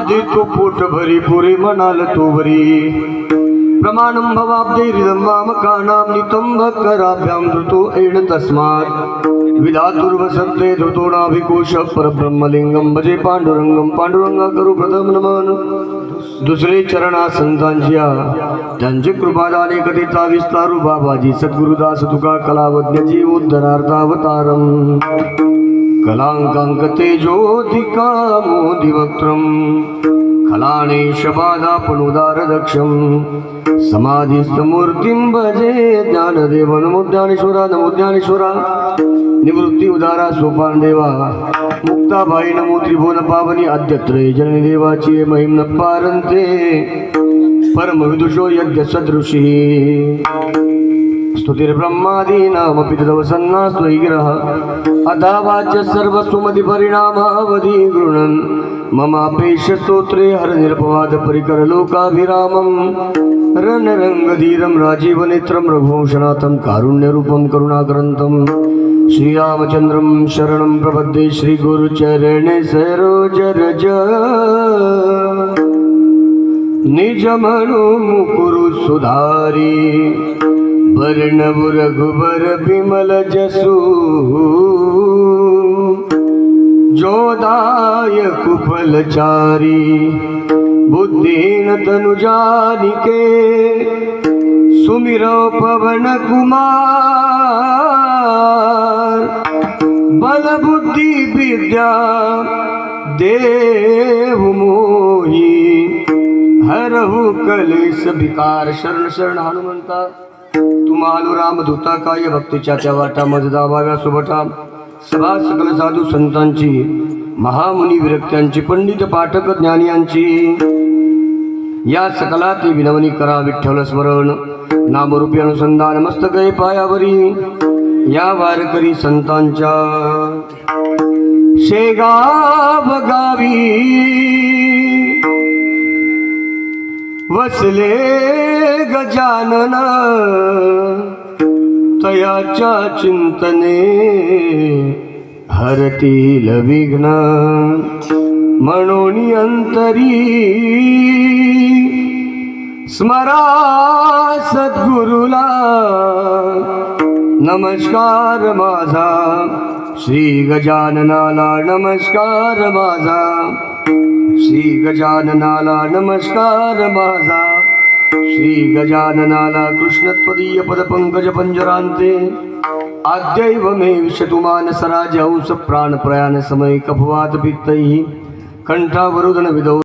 आधी तो पोट भरी पुरे म्हणाल तो वरी प्रमाणं भवाब्दैरिदं मामकानां नितं भक्कराभ्यां धृतो एण तस्मात् विधातुर्वसन्ते धृतो नाभिकोश परब्रह्मलिंगं भजे पांडुरंगं पांडुरंगा करू प्रथम नमन दुसरे चरणा संतांच्या त्यांचे कृपादाने कथेचा विस्तारू बाबाजी सद्गुरुदास तुका कलावज्ञाची उद्धरार्थावतारम कलांकांक तेजोधिका मोदिवक्त्रम खलाणे शबादापणुदार दक्षम समाधिस्थ मूर्तिं भजे ज्ञानदेव नमो ज्ञानेश्वरा नमो ज्ञानेश्वरा निवृत्ती उदारा सोपान देवा मुक्ताबाई नमो त्रिभुवन पावनी आद्यत्रय जननी देवाची महिम न पारंते परम विदुषो यज्ञ सदृशी स्तुतिर्ब्रह्मादीनामपि तदवसन्नास्त्वैगिरः अथा वाच्य सर्वस्वमति परिणामावधि गृह्णन् ममापेश स्तोत्रे हरनिरपवाद परिकर लोकाभिरामं रणरंगधीरं राजीवनेत्रं रघुवंशनाथं कारुण्यरूपं करुणाग्रन्थं श्रीरामचन्द्रं शरणं प्रपद्ये श्रीगुरुचरणे सरोज रज निज मनो मुकुरु सुधारी वर्णव रघुबर विमल जसु जोदायक फलचारी बुद्धिहीन तनु जानिके सुमिरो पवन कुमार बल बुद्धि विद्या देव मोही हरहु कलेश विकार शरण शरण हनुमंता तुम्हालो रामदूता काय भक्तीच्या त्या वाटा मजदा भाव्या सुबटा सभा सकल साधू संतांची महामुनी विरक्त्यांची पंडित पाठक ज्ञानियांची या सकलाती विनवणी करा विठ्ठल स्मरण नामरूपी अनुसंधान मस्तके पायावरी या वारकरी संतांच्या शेगाव गावी वसले गजानन तयाच्या चिंतने हरतील विघ्न म्हणून अंतरी स्मरा सद्गुरुला नमस्कार माझा श्री गजाननाला नमस्कार माझा श्री गजाननाला नमस्कार माझा श्री गजाननाला कृष्णत्वदीय पदपंकज पंजरांते आद्यैव मे विशतुमान सराज हंस प्राण प्रयाण समय कफवात पित्तैः कंठावरुदन विदौ